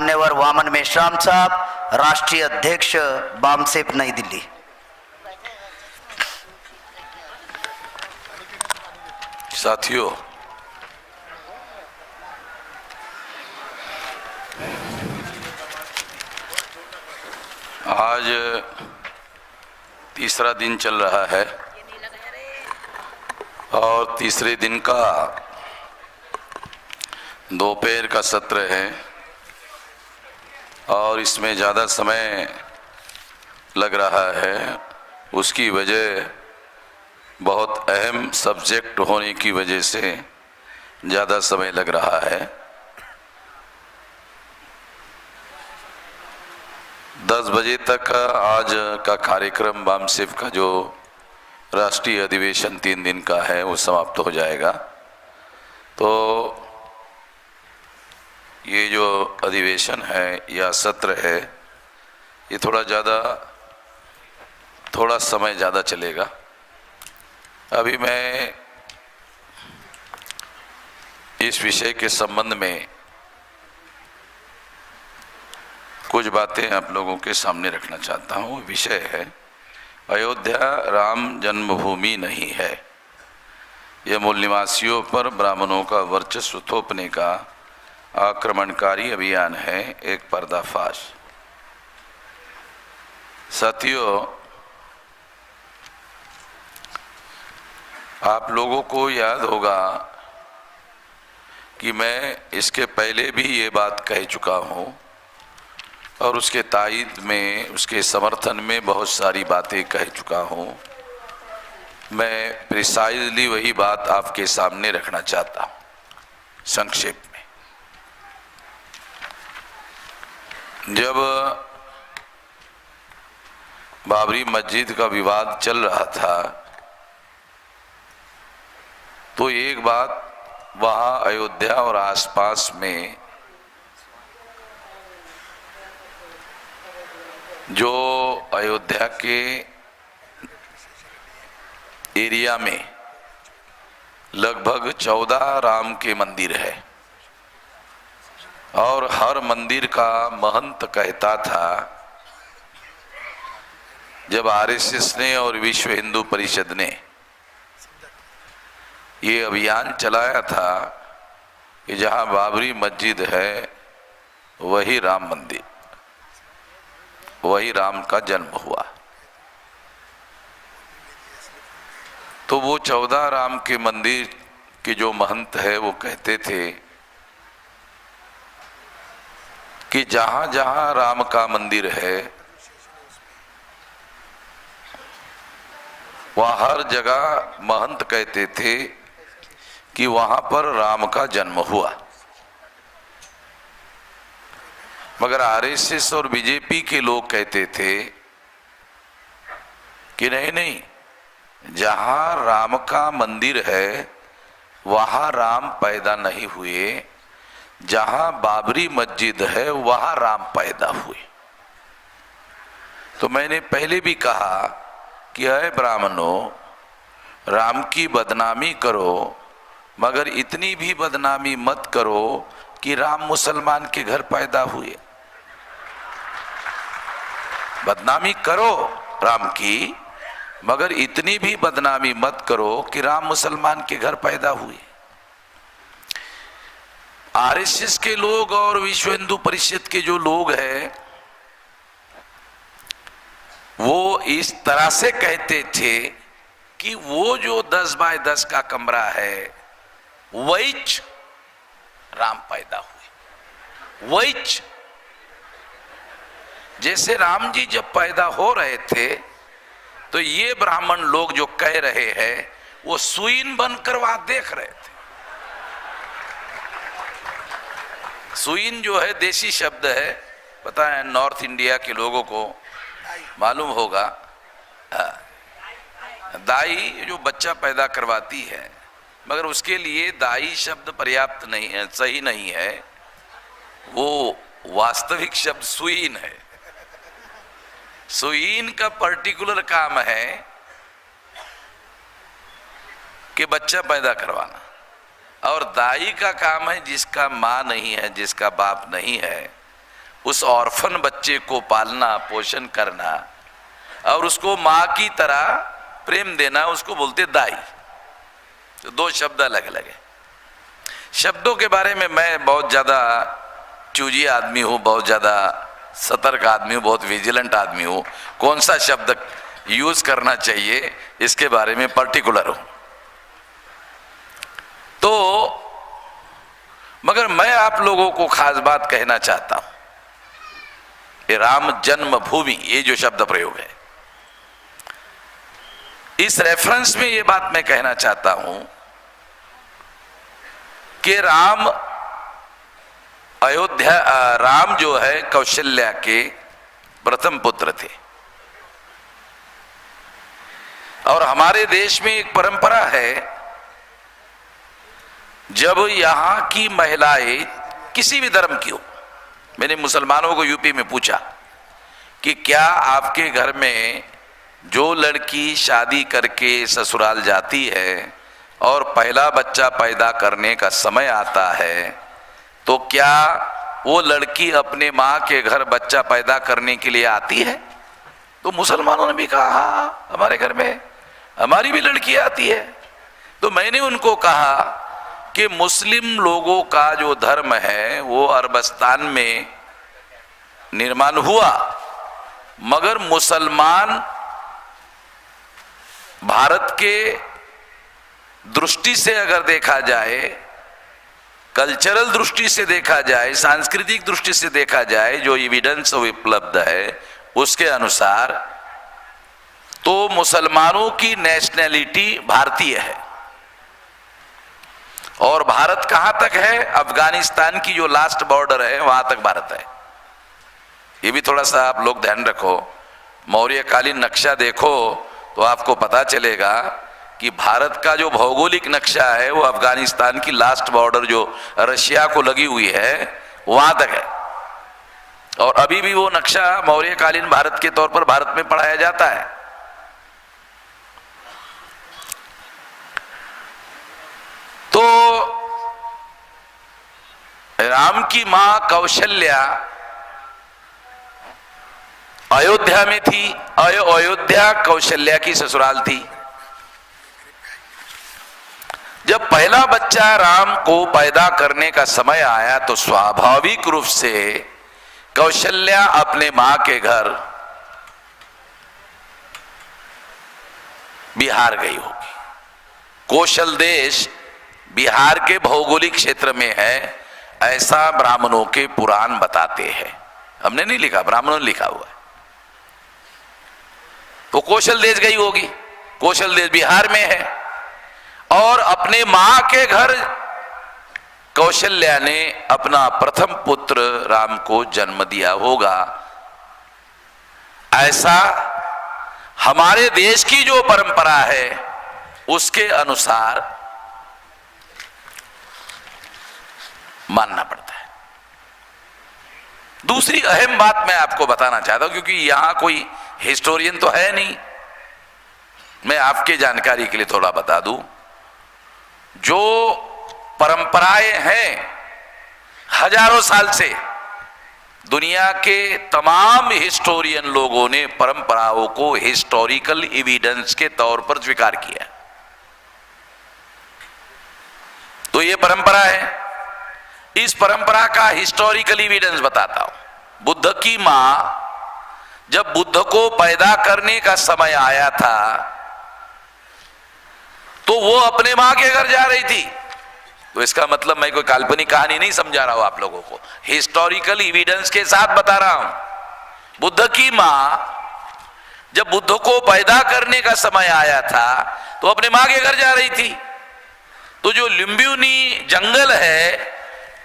मान्यवर वामन मेश्राम साहब, राष्ट्रीय अध्यक्ष बामसेफ नई दिल्ली। साथियों, आज तीसरा दिन चल रहा है और तीसरे दिन का दोपहर का सत्र है और इसमें ज़्यादा समय लग रहा है। उसकी वजह बहुत अहम सब्जेक्ट होने की वजह से ज़्यादा समय लग रहा है। 10 बजे तक आज का कार्यक्रम बामसेफ का जो राष्ट्रीय अधिवेशन 3 दिन का है वो समाप्त हो जाएगा। तो ये जो अधिवेशन है या सत्र है ये थोड़ा समय ज़्यादा चलेगा। अभी मैं इस विषय के संबंध में कुछ बातें आप लोगों के सामने रखना चाहता हूँ। विषय है अयोध्या राम जन्मभूमि नहीं है। यह मूल निवासियों पर ब्राह्मणों का वर्चस्व थोपने का आक्रमणकारी अभियान है, एक पर्दाफाश। साथियों, आप लोगों को याद होगा कि मैं इसके पहले भी ये बात कह चुका हूँ और उसके तायद में, उसके समर्थन में बहुत सारी बातें कह चुका हूँ। मैं प्रिसाइजली वही बात आपके सामने रखना चाहता हूँ संक्षेप में। जब बाबरी मस्जिद का विवाद चल रहा था तो एक बात वहाँ अयोध्या और आसपास में जो अयोध्या के एरिया में लगभग 14 राम के मंदिर है और हर मंदिर का महंत कहता था, जब आरएसएस ने और विश्व हिंदू परिषद ने ये अभियान चलाया था कि जहां बाबरी मस्जिद है वही राम मंदिर, वही राम का जन्म हुआ। तो वो 14 राम के मंदिर के जो महंत है वो कहते थे कि जहां जहां राम का मंदिर है वहाँ हर जगह महंत कहते थे कि वहां पर राम का जन्म हुआ। मगर आरएसएस और बीजेपी के लोग कहते थे कि नहीं नहीं, जहां राम का मंदिर है वहां राम पैदा नहीं हुए, जहां बाबरी मस्जिद है वहां राम पैदा हुए। तो मैंने पहले भी कहा कि अय ब्राह्मणों, राम की बदनामी करो मगर इतनी भी बदनामी मत करो कि राम मुसलमान के घर पैदा हुए। बदनामी करो राम की, मगर इतनी भी बदनामी मत करो कि राम मुसलमान के घर पैदा हुए। आरएसएस के लोग और विश्व हिंदू परिषद के जो लोग हैं वो इस तरह से कहते थे कि वो जो 10 बाय 10 का कमरा है वही राम पैदा हुए। वही जैसे राम जी जब पैदा हो रहे थे तो ये ब्राह्मण लोग जो कह रहे हैं वो सुईन बनकर वहां देख रहे थे। सुईन जो है देसी शब्द है, पता है नॉर्थ इंडिया के लोगों को मालूम होगा। दाई जो बच्चा पैदा करवाती है, मगर उसके लिए दाई शब्द पर्याप्त नहीं है, सही नहीं है। वो वास्तविक शब्द सुईन है। सुईन का पर्टिकुलर काम है कि बच्चा पैदा करवाना, और दाई का काम है जिसका माँ नहीं है, जिसका बाप नहीं है, उस ऑर्फन बच्चे को पालना पोषण करना और उसको माँ की तरह प्रेम देना, उसको बोलते दाई। तो दो शब्द अलग अलग है। शब्दों के बारे में मैं बहुत ज़्यादा चूजी आदमी हूँ, बहुत ज़्यादा सतर्क आदमी हूँ, बहुत विजिलेंट आदमी हूँ। कौन सा शब्द यूज करना चाहिए इसके बारे में पर्टिकुलर हूँ। तो मगर मैं आप लोगों को खास बात कहना चाहता हूं, ये राम जन्मभूमि, ये जो शब्द प्रयोग है, इस रेफरेंस में ये बात मैं कहना चाहता हूं कि राम जो है कौशल्या के प्रथम पुत्र थे। और हमारे देश में एक परंपरा है, जब यहां की महिलाएं किसी भी धर्म की हो, मैंने मुसलमानों को यूपी में पूछा कि क्या आपके घर में जो लड़की शादी करके ससुराल जाती है और पहला बच्चा पैदा करने का समय आता है तो क्या वो लड़की अपने माँ के घर बच्चा पैदा करने के लिए आती है? तो मुसलमानों ने भी कहा हाँ, हमारे घर में हमारी भी लड़की आती है। तो मैंने उनको कहा कि मुस्लिम लोगों का जो धर्म है वो अरबस्तान में निर्माण हुआ, मगर मुसलमान भारत के दृष्टि से अगर देखा जाए, कल्चरल दृष्टि से देखा जाए, सांस्कृतिक दृष्टि से देखा जाए, जो एविडेंस उपलब्ध है उसके अनुसार तो मुसलमानों की नेशनैलिटी भारतीय है। और भारत कहां तक है? अफगानिस्तान की जो लास्ट बॉर्डर है वहां तक भारत है। ये भी थोड़ा सा आप लोग ध्यान रखो। मौर्यकालीन नक्शा देखो तो आपको पता चलेगा कि भारत का जो भौगोलिक नक्शा है वो अफगानिस्तान की लास्ट बॉर्डर जो रशिया को लगी हुई है वहां तक है। और अभी भी वो नक्शा मौर्यकालीन भारत के तौर पर भारत में पढ़ाया जाता है। तो राम की मां कौशल्या अयोध्या में थी। अयोध्या कौशल्या की ससुराल थी। जब पहला बच्चा राम को पैदा करने का समय आया तो स्वाभाविक रूप से कौशल्या अपने मां के घर बिहार गई होगी। कौशल देश बिहार के भौगोलिक क्षेत्र में है, ऐसा ब्राह्मणों के पुराण बताते हैं। हमने नहीं लिखा, ब्राह्मणों ने लिखा हुआ है। तो कौशल देश गई होगी। कौशल देश बिहार में है और अपने मां के घर कौशल्या ने अपना प्रथम पुत्र राम को जन्म दिया होगा। ऐसा हमारे देश की जो परंपरा है उसके अनुसार मानना पड़ता है। दूसरी अहम बात मैं आपको बताना चाहता हूं, क्योंकि यहां कोई हिस्टोरियन तो है नहीं, मैं आपके जानकारी के लिए थोड़ा बता दूं। जो परंपराएं हैं हजारों साल से, दुनिया के तमाम हिस्टोरियन लोगों ने परंपराओं को हिस्टोरिकल एविडेंस के तौर पर स्वीकार किया। तो ये परंपरा है। इस परंपरा का हिस्टोरिकल एविडेंस बताता हूं। बुद्ध की मां जब बुद्ध को पैदा करने का समय आया था तो वो अपने मां के घर जा रही थी। तो इसका मतलब मैं कोई काल्पनिक कहानी नहीं समझा रहा हूं आप लोगों को, हिस्टोरिकल एविडेंस के साथ बता रहा हूं। बुद्ध की मां जब बुद्ध को पैदा करने का समय आया था तो अपने मां के घर जा रही थी। तो जो लुम्बिनी जंगल है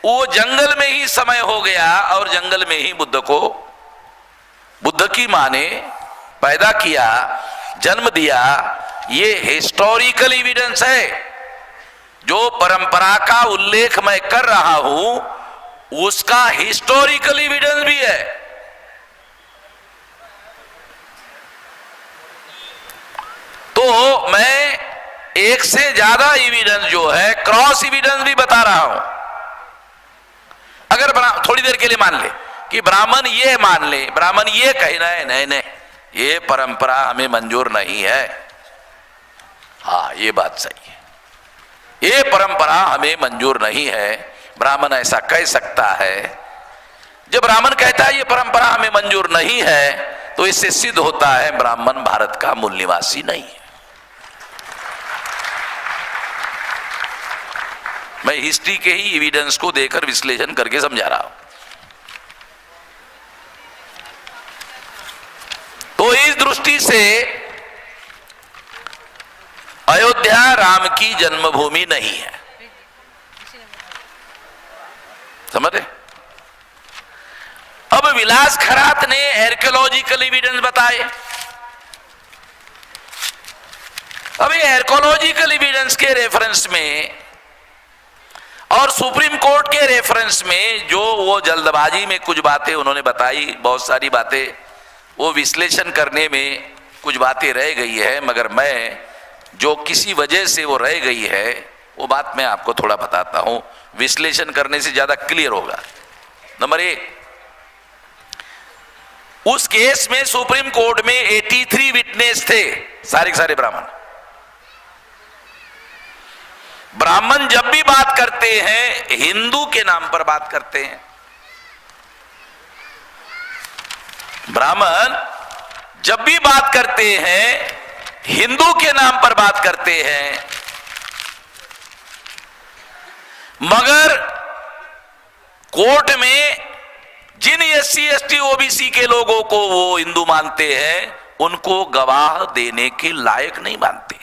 वो जंगल में ही समय हो गया और जंगल में ही बुद्ध को बुद्ध की मां ने पैदा किया, जन्म दिया। ये हिस्टोरिकल एविडेंस है। जो परंपरा का उल्लेख मैं कर रहा हूं उसका हिस्टोरिकल एविडेंस भी है। तो मैं एक से ज्यादा एविडेंस जो है, क्रॉस एविडेंस भी बता रहा हूं। अगर थोड़ी देर के लिए मान ले कि ब्राह्मण ये मान ले, ब्राह्मण ये कहना है, नहीं नहीं ये परंपरा हमें मंजूर नहीं है। हाँ ये बात सही है, ये परंपरा हमें मंजूर नहीं है, ब्राह्मण ऐसा कह सकता है। जब ब्राह्मण कहता है ये परंपरा हमें मंजूर नहीं है, तो इससे सिद्ध होता है ब्राह्मण भारत का मूल निवासी नहीं है। मैं हिस्ट्री के ही एविडेंस को देकर विश्लेषण करके समझा रहा हूं। तो इस दृष्टि से अयोध्या राम की जन्मभूमि नहीं है, समझ रहे? अब विलास खरात ने आर्कियोलॉजिकल एविडेंस बताए। अब ये आर्कियोलॉजिकल एविडेंस के रेफरेंस में और सुप्रीम कोर्ट के रेफरेंस में जो वो जल्दबाजी में कुछ बातें उन्होंने बताई, बहुत सारी बातें वो विश्लेषण करने में कुछ बातें रह गई है, मगर मैं जो किसी वजह से वो रह गई है वो बात मैं आपको थोड़ा बताता हूं, विश्लेषण करने से ज्यादा क्लियर होगा। नंबर 1, उस केस में सुप्रीम कोर्ट में 83 विटनेस थे, सारे के सारे ब्राह्मण। ब्राह्मण जब भी बात करते हैं हिंदू के नाम पर बात करते हैं। ब्राह्मण जब भी बात करते हैं हिंदू के नाम पर बात करते हैं, मगर कोर्ट में जिन SC ST OBC के लोगों को वो हिंदू मानते हैं उनको गवाह देने के लायक नहीं मानते,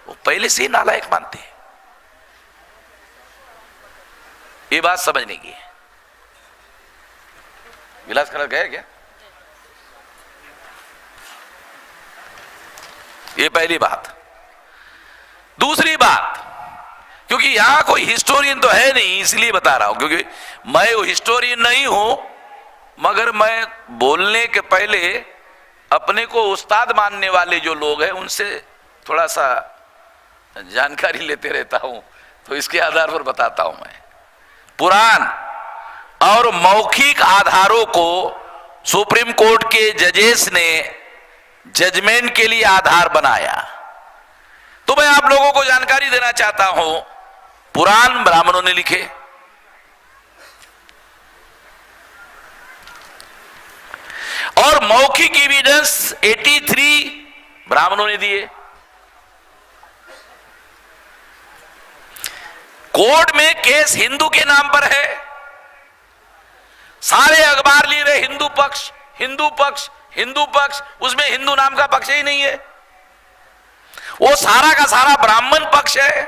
वो पहले से ही नालायक मानते हैं। ये बात समझने की है। विलास खरात गए क्या? ये पहली बात। दूसरी बात, क्योंकि यहां कोई हिस्टोरियन तो है नहीं इसलिए बता रहा हूं, क्योंकि मैं वो हिस्टोरियन नहीं हूं, मगर मैं बोलने के पहले अपने को उस्ताद मानने वाले जो लोग हैं उनसे थोड़ा सा जानकारी लेते रहता हूं, तो इसके आधार पर बताता हूं। मैं पुराण और मौखिक आधारों को सुप्रीम कोर्ट के जजेस ने जजमेंट के लिए आधार बनाया, तो मैं आप लोगों को जानकारी देना चाहता हूं। पुराण ब्राह्मणों ने लिखे, और मौखिक एविडेंस 83 ब्राह्मणों ने दिए। कोर्ट में केस हिंदू के नाम पर है, सारे अखबार लिए रहे हिंदू पक्ष, हिंदू पक्ष, हिंदू पक्ष, उसमें हिंदू नाम का पक्ष ही नहीं है, वो सारा का सारा ब्राह्मण पक्ष है।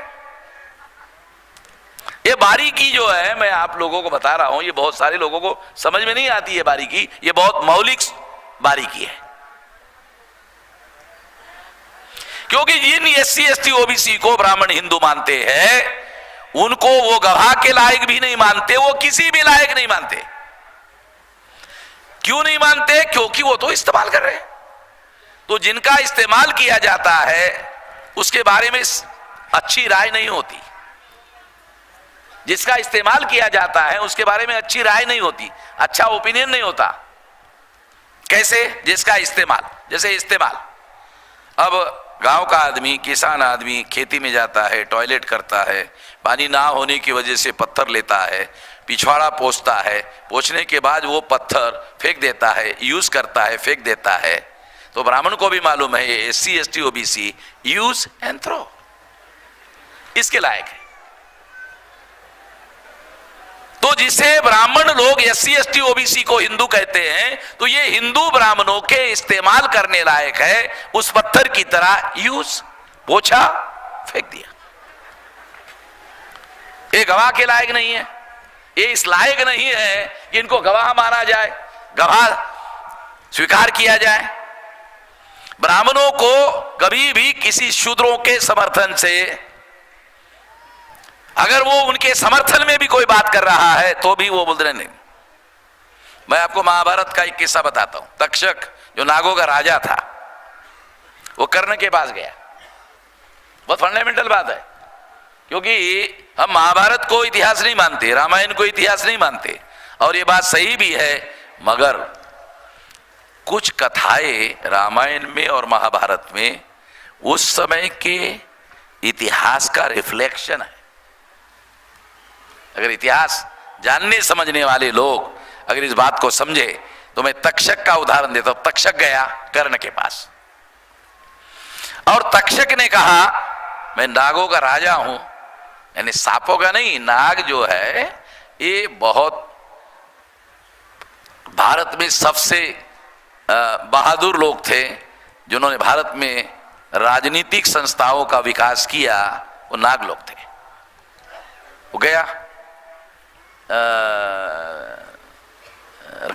ये बारीकी जो है मैं आप लोगों को बता रहा हूं, ये बहुत सारे लोगों को समझ में नहीं आती है बारीकी, ये बहुत मौलिक बारीकी है। क्योंकि जिन SC ST OBC को ब्राह्मण हिंदू मानते हैं उनको वो गवाह के लायक भी नहीं मानते, वो किसी भी लायक नहीं मानते। क्यों नहीं मानते? क्योंकि वो तो इस्तेमाल कर रहे हैं। तो जिनका इस्तेमाल किया जाता है उसके बारे में अच्छी राय नहीं होती, जिसका इस्तेमाल किया जाता है उसके बारे में अच्छी राय नहीं होती, अच्छा ओपिनियन नहीं होता। कैसे? जिसका इस्तेमाल, जैसे इस्तेमाल, अब गांव का आदमी, किसान आदमी खेती में जाता है, टॉयलेट करता है, पानी ना होने की वजह से पत्थर लेता है, पिछवाड़ा पोंछता है, पोंछने के बाद वो पत्थर फेंक देता है, यूज करता है, फेंक देता है। तो ब्राह्मण को भी मालूम है ये SC ST OBC use and throw इसके लायक है। तो जिसे ब्राह्मण लोग SC ST OBC को हिंदू कहते हैं, तो ये हिंदू ब्राह्मणों के इस्तेमाल करने लायक है, उस पत्थर की तरह यूज, पोछा, फेंक दिया। ये गवाह के लायक नहीं है, ये इस लायक नहीं है कि इनको गवाह माना जाए, गवाह स्वीकार किया जाए। ब्राह्मणों को कभी भी किसी शूद्रों के समर्थन से, अगर वो उनके समर्थन में भी कोई बात कर रहा है तो भी वो बोलते नहीं। मैं आपको महाभारत का एक किस्सा बताता हूं। तक्षक जो नागों का राजा था, वो कर्ण के पास गया। बहुत फंडामेंटल बात है, क्योंकि हम महाभारत को इतिहास नहीं मानते, रामायण को इतिहास नहीं मानते, और ये बात सही भी है। मगर कुछ कथाएं रामायण में और महाभारत में उस समय के इतिहास का रिफ्लेक्शन है। अगर इतिहास जानने समझने वाले लोग अगर इस बात को समझे तो मैं तक्षक का उदाहरण देता हूं। तक्षक गया कर्ण के पास और तक्षक ने कहा मैं नागों का राजा हूं, यानी सांपों का नहीं, नाग जो है ये बहुत भारत में सबसे बहादुर लोग थे जिन्होंने भारत में राजनीतिक संस्थाओं का विकास किया, वो नाग लोग थे। वो गया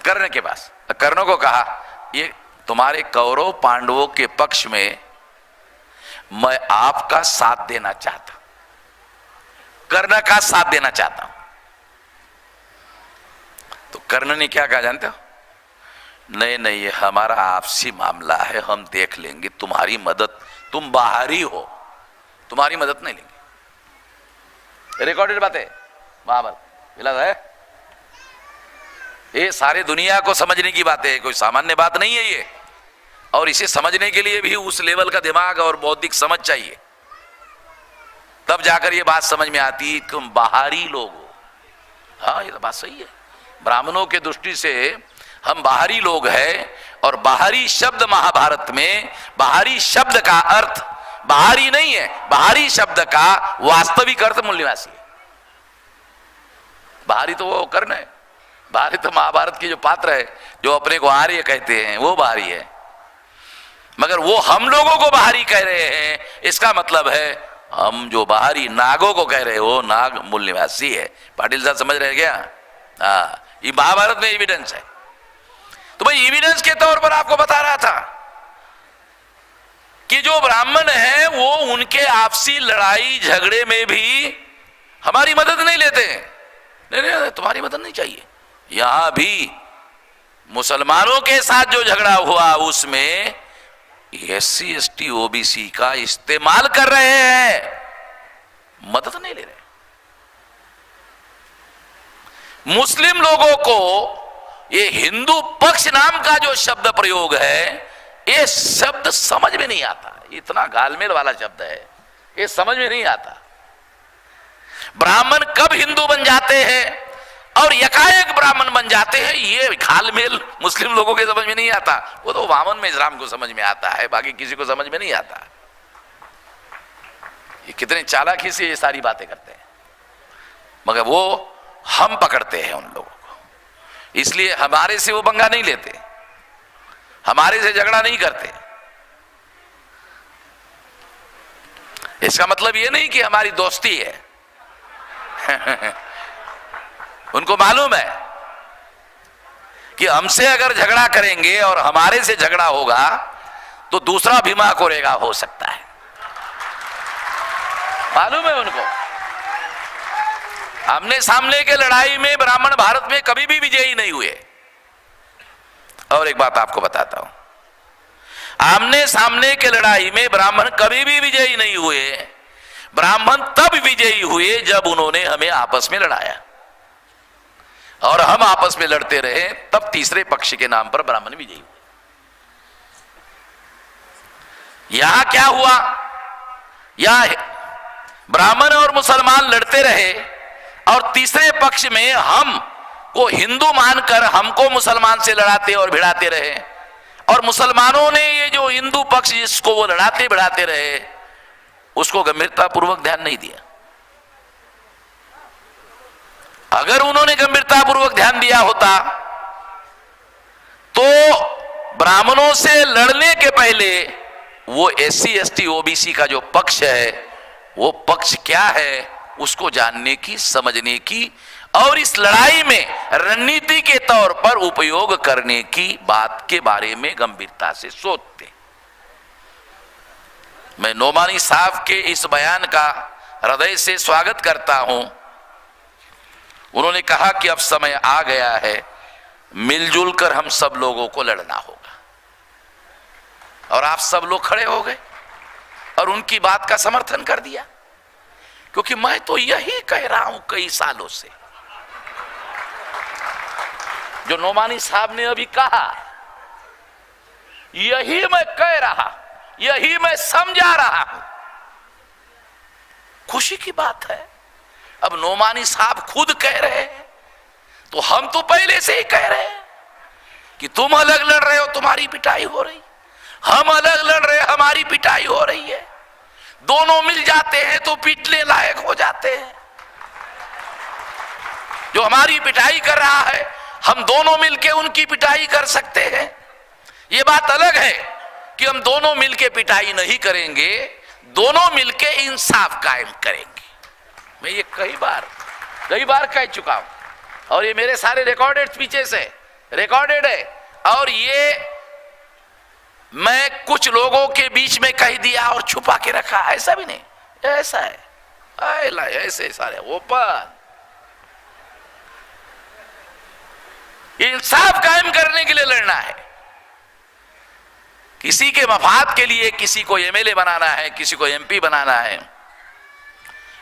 कर्ण के पास, कर्ण को कहा ये तुम्हारे कौरव पांडवों के पक्ष में मैं आपका साथ देना चाहता, कर्ण का साथ देना चाहता हूं। तो कर्ण ने क्या कहा जानते हो? नहीं नहीं, ये हमारा आपसी मामला है, हम देख लेंगे, तुम्हारी मदद, तुम बाहरी हो, तुम्हारी मदद नहीं लेंगे। रिकॉर्डेड बात है, महाभारत मिला है, ये सारे दुनिया को समझने की बात है, कोई सामान्य बात नहीं है ये। और इसे समझने के लिए भी उस लेवल का दिमाग और बौद्धिक समझ चाहिए, तब जाकर ये बात समझ में आती है तुम बाहरी लोग हो। हाँ, ये तो बात सही है। ब्राह्मणों के दृष्टि से हम बाहरी लोग हैं, और बाहरी शब्द महाभारत में, बाहरी शब्द का अर्थ बाहरी नहीं है, बाहरी शब्द का वास्तविक अर्थ मूल्यवासी है। बाहरी तो वो कर्ण है, बाहरी तो महाभारत के जो पात्र है जो अपने को आर्य कहते हैं वो बाहरी है, मगर वो हम लोगों को बाहरी कह रहे हैं, इसका मतलब है हम जो बाहरी नागों को कह रहे हो, नाग मूल निवासी है। पाटिल साहब समझ रहे क्या? हाँ, ये महाभारत में एविडेंस है। तो भाई एविडेंस के तौर पर आपको बता रहा था कि जो ब्राह्मण है वो उनके आपसी लड़ाई झगड़े में भी हमारी मदद नहीं लेते। नहीं नहीं, तुम्हारी मदद नहीं चाहिए। यहां भी मुसलमानों के साथ जो झगड़ा हुआ उसमें SC ST OBC का इस्तेमाल कर रहे हैं, मदद नहीं ले रहे। मुस्लिम लोगों को ये हिंदू पक्ष नाम का जो शब्द प्रयोग है, ये शब्द समझ में नहीं आता, इतना गालमेल वाला शब्द है, ये समझ में नहीं आता। ब्राह्मण कब हिंदू बन जाते हैं और यकाएक ब्राह्मण बन जाते हैं, ये घालमेल मुस्लिम लोगों के समझ में नहीं आता। वो तो वामन में इस्लाम को समझ में आता है, बाकी किसी को समझ में नहीं आता। ये कितने चालाकी से ये सारी बातें करते हैं, मगर वो हम पकड़ते हैं उन लोगों को, इसलिए हमारे से वो पंगा नहीं लेते, हमारे से झगड़ा नहीं करते। इसका मतलब ये नहीं कि हमारी दोस्ती है उनको मालूम है कि हमसे अगर झगड़ा करेंगे और हमारे से झगड़ा होगा तो दूसरा भीमा कोरेगा हो सकता है, मालूम है उनको। आमने सामने के लड़ाई में ब्राह्मण भारत में कभी भी विजयी नहीं हुए। और एक बात आपको बताता हूं, आमने सामने के लड़ाई में ब्राह्मण कभी भी विजयी नहीं हुए। ब्राह्मण तब विजयी हुए जब उन्होंने हमें आपस में लड़ाया, और हम आपस में लड़ते रहे, तब तीसरे पक्ष के नाम पर ब्राह्मण विजयी हुए। यहां क्या हुआ? यहां ब्राह्मण और मुसलमान लड़ते रहे, और तीसरे पक्ष में हम को हिंदू मानकर हमको मुसलमान से लड़ाते और भिड़ाते रहे, और मुसलमानों ने ये जो हिंदू पक्ष जिसको वो लड़ाते भिड़ाते रहे उसको गंभीरता पूर्वक ध्यान नहीं दिया। अगर उन्होंने गंभीरता पूर्वक ध्यान दिया होता तो ब्राह्मणों से लड़ने के पहले वो SC ST OBC का जो पक्ष है, वो पक्ष क्या है उसको जानने की, समझने की, और इस लड़ाई में रणनीति के तौर पर उपयोग करने की बात के बारे में गंभीरता से सोचते। मैं नोमानी साहब के इस बयान का हृदय से स्वागत करता हूं। उन्होंने कहा कि अब समय आ गया है, मिलजुल कर हम सब लोगों को लड़ना होगा, और आप सब लोग खड़े हो गए और उनकी बात का समर्थन कर दिया, क्योंकि मैं तो यही कह रहा हूं कई सालों से जो नोमानी साहब ने अभी कहा, यही मैं कह रहा, यही मैं समझा रहा हूं। खुशी की बात है, अब नोमानी साहब खुद कह रहे हैं, तो हम तो पहले से ही कह रहे हैं कि तुम अलग लड़ रहे हो, तुम्हारी पिटाई हो रही, हम अलग लड़ रहे, हमारी पिटाई हो रही है। दोनों मिल जाते हैं तो पीटने लायक हो जाते हैं। जो हमारी पिटाई कर रहा है, हम दोनों मिलके उनकी पिटाई कर सकते हैं। ये बात अलग है कि हम दोनों मिलके पिटाई नहीं करेंगे, दोनों मिलके इंसाफ कायम करेंगे। मैं ये कई बार कह चुका हूं, और ये मेरे सारे रिकॉर्डेड पीछे से रिकॉर्डेड है, और ये मैं कुछ लोगों के बीच में कह दिया और छुपा के रखा, ऐसा भी नहीं, ऐसा है, ऐसे सारे ओपन। इंसाफ कायम करने के लिए लड़ना है, किसी के मफाद के लिए, किसी को एमएलए बनाना है, किसी को एमपी बनाना है,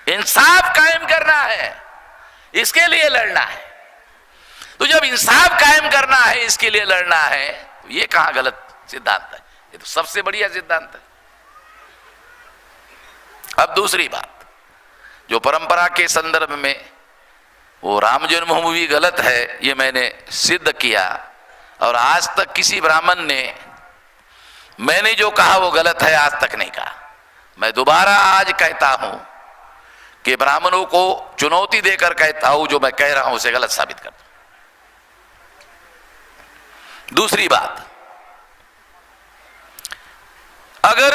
इंसाफ कायम करना है, इसके लिए लड़ना है। तो जब इंसाफ कायम करना है, इसके लिए लड़ना है, तो ये कहां गलत सिद्धांत है? ये तो सबसे बढ़िया सिद्धांत है। अब दूसरी बात, जो परंपरा के संदर्भ में वो राम जन्मभूमि गलत है, ये मैंने सिद्ध किया, और आज तक किसी ब्राह्मण ने मैंने जो कहा वो गलत है आज तक नहीं कहा। मैं दोबारा आज कहता हूं कि ब्राह्मणों को चुनौती देकर कहता हूं, जो मैं कह रहा हूं उसे गलत साबित कर दो। दूसरी बात, अगर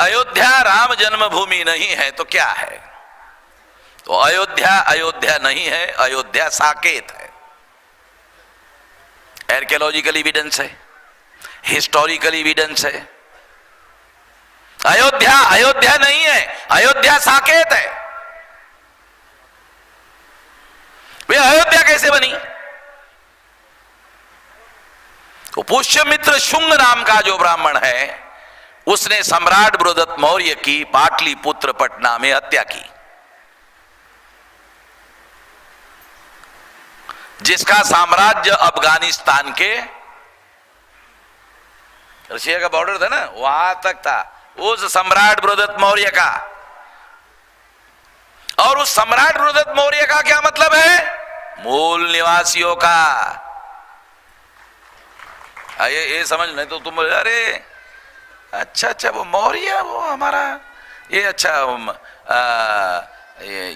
अयोध्या राम जन्मभूमि नहीं है तो क्या है? तो अयोध्या नहीं है, अयोध्या साकेत है। आर्कियोलॉजिकल एविडेंस है, हिस्टोरिकल एविडेंस है। अयोध्या नहीं है, अयोध्या साकेत है। वे अयोध्या कैसे बनी? तो पुष्यमित्र शुंग नाम का जो ब्राह्मण है, उसने सम्राट बृहदत्त मौर्य की पाटलिपुत्र पटना में हत्या की, जिसका साम्राज्य अफगानिस्तान के रशिया का बॉर्डर था ना, वहां तक था, उस सम्राट बृहदत्त मौर्य का। और उस सम्राट बृहदत्त मौर्य का क्या मतलब है? मूल निवासियों का। ये समझ नहीं तो तुम अरे अच्छा वो मौर्य, वो हमारा ये अच्छा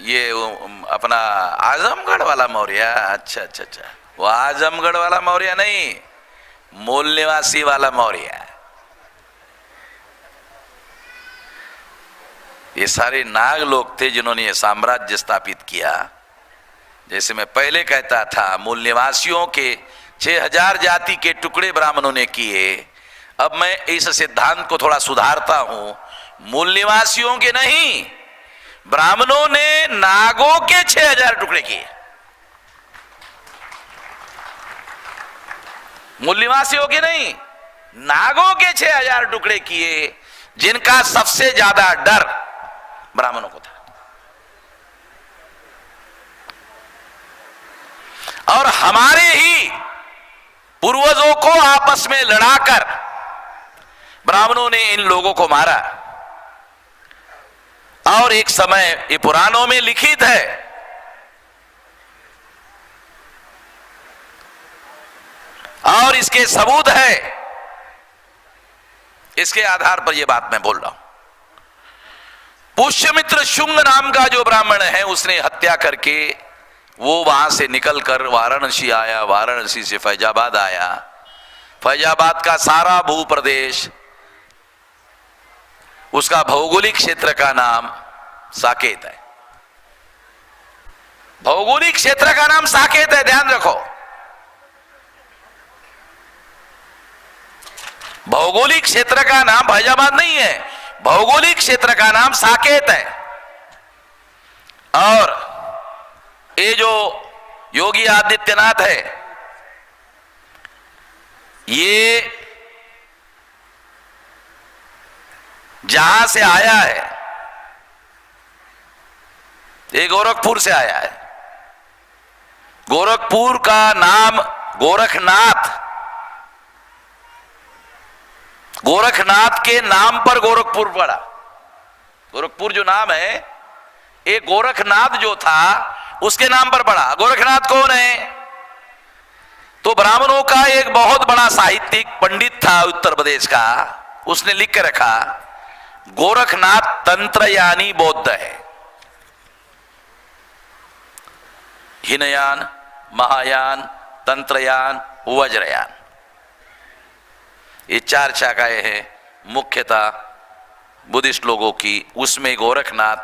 ये अपना आजमगढ़ वाला मौर्य। अच्छा वो आजमगढ़ वाला मौर्य नहीं, मूल निवासी वाला मौर्य। ये सारे नाग लोग थे जिन्होंने ये साम्राज्य स्थापित किया। जैसे मैं पहले कहता था, मूल निवासियों के 6000 जाति के टुकड़े ब्राह्मणों ने किए। अब मैं इस सिद्धांत को थोड़ा सुधारता हूं, मूल निवासियों के नहीं, ब्राह्मणों ने नागों के 6000 टुकड़े किए। मूल निवासियों के नहीं, नागों के 6000 टुकड़े किए, जिनका सबसे ज्यादा डर ब्राह्मणों को था। और हमारे ही पूर्वजों को आपस में लड़ाकर ब्राह्मणों ने इन लोगों को मारा। और एक समय ये पुराणों में लिखित है, और इसके सबूत है। इसके आधार पर यह बात मैं बोल रहा हूं। पुष्यमित्र शुंग नाम का जो ब्राह्मण है, उसने हत्या करके वो वहां से निकलकर वाराणसी आया, वाराणसी से फैजाबाद आया। फैजाबाद का सारा भूप्रदेश, उसका भौगोलिक क्षेत्र का नाम साकेत है। भौगोलिक क्षेत्र का नाम साकेत है, ध्यान रखो। भौगोलिक क्षेत्र का नाम फैजाबाद नहीं है, भौगोलिक क्षेत्र का नाम साकेत है। और ये जो योगी आदित्यनाथ है, ये जहां से आया है, ये गोरखपुर से आया है। गोरखपुर का नाम गोरखनाथ के नाम पर गोरखपुर पड़ा। गोरखपुर जो नाम है, एक गोरखनाथ जो था उसके नाम पर पड़ा। गोरखनाथ कौन है? तो ब्राह्मणों का एक बहुत बड़ा साहित्यिक पंडित था उत्तर प्रदेश का, उसने लिख के रखा गोरखनाथ तंत्रयानी बौद्ध है। हीनयान, महायान, तंत्रयान, वज्रयान, ये 4 शाखाएं हैं मुख्यतः बुद्धिस्ट लोगों की। उसमें गोरखनाथ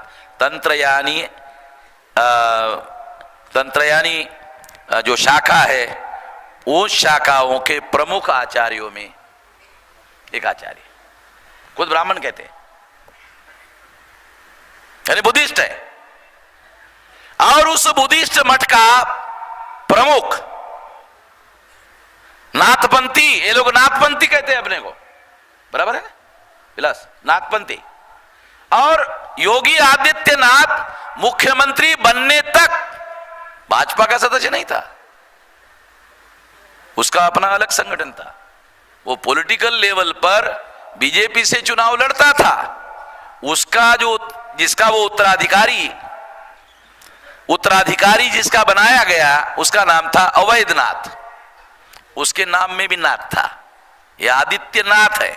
तंत्रयानी जो शाखा है, उस शाखाओं के प्रमुख आचार्यों में एक आचार्य, खुद ब्राह्मण कहते हैं, यानी बुद्धिस्ट है। और उस बुद्धिस्ट मठ का प्रमुख नाथपंथी, ये लोग नाथपंथी कहते हैं अपने को, बराबर है ना विलास, नाथपंथी। और योगी आदित्यनाथ मुख्यमंत्री बनने तक भाजपा का सदस्य नहीं था, उसका अपना अलग संगठन था। वो पॉलिटिकल लेवल पर बीजेपी से चुनाव लड़ता था। उसका जो, जिसका वो उत्तराधिकारी जिसका बनाया गया, उसका नाम था अवैधनाथ। उसके नाम में भी नाथ था। यह आदित्यनाथ है,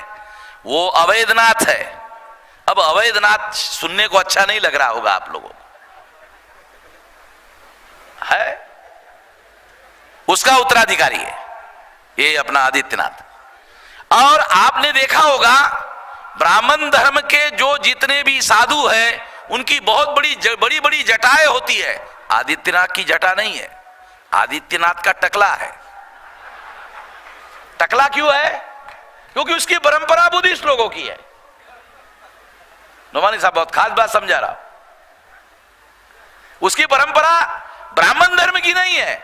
वो अवैधनाथ है। अब अवैधनाथ सुनने को अच्छा नहीं लग रहा होगा आप लोगों को, है उसका उत्तराधिकारी है ये अपना आदित्यनाथ। और आपने देखा होगा ब्राह्मण धर्म के जो जितने भी साधु हैं, उनकी बहुत बड़ी बड़ी जटाएं होती है। आदित्यनाथ की जटा नहीं है, आदित्यनाथ का टकला है। टकला क्यों है? क्योंकि उसकी परंपरा बुद्धिस्ट लोगों की है। नोमानी साहब बहुत खास बात समझा रहा, उसकी परंपरा ब्राह्मण धर्म की नहीं है,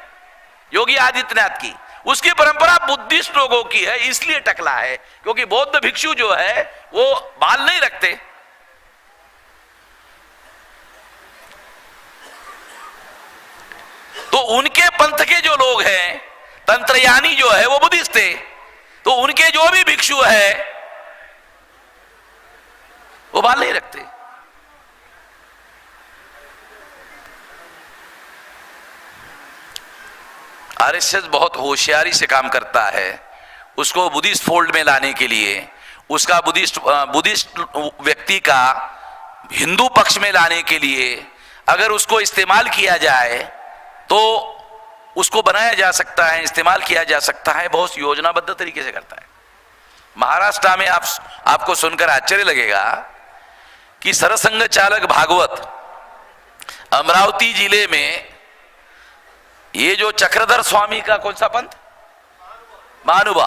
योगी आदित्यनाथ की। उसकी परंपरा बुद्धिस्ट लोगों की है, इसलिए टकला है। क्योंकि बौद्ध भिक्षु जो है वो बाल नहीं रखते। तो उनके पंथ के जो लोग हैं, तंत्रयानी जो है वो बुद्धिस्ट थे, तो उनके जो भी भिक्षु है वो बाल नहीं रखते। आरएसएस बहुत होशियारी से काम करता है उसको बुद्धिस्ट फोल्ड में लाने के लिए, उसका बुद्धिस्ट व्यक्ति का हिंदू पक्ष में लाने के लिए। अगर उसको इस्तेमाल किया जाए तो उसको बनाया जा सकता है, इस्तेमाल किया जा सकता है, बहुत योजनाबद्ध तरीके से करता है। महाराष्ट्र में आपको सुनकर आश्चर्य लगेगा कि सरसंघ चालक भागवत अमरावती जिले में, ये जो चक्रधर स्वामी का कौन सा पंथ, महानुभा,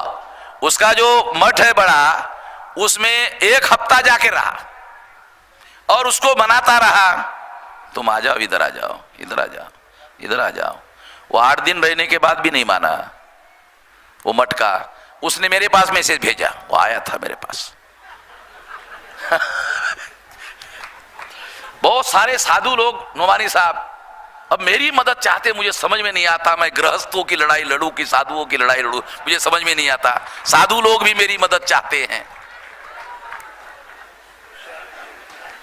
उसका जो मठ है बड़ा, उसमें 1 हफ्ता जाके रहा और उसको मनाता रहा, तुम आ जाओ, इधर आ जाओ, इधर आ जाओ, इधर आ जाओ। वो 8 दिन रहने के बाद भी नहीं माना वो मठ का। उसने मेरे पास मैसेज भेजा, वो आया था मेरे पास। बहुत सारे साधु लोग, नोमानी साहब, अब मेरी मदद चाहते, मुझे समझ में नहीं आता मैं गृहस्थों की लड़ाई लड़ूं कि साधुओं की लड़ाई लड़ूं, मुझे समझ में नहीं आता। साधु लोग भी मेरी मदद चाहते हैं,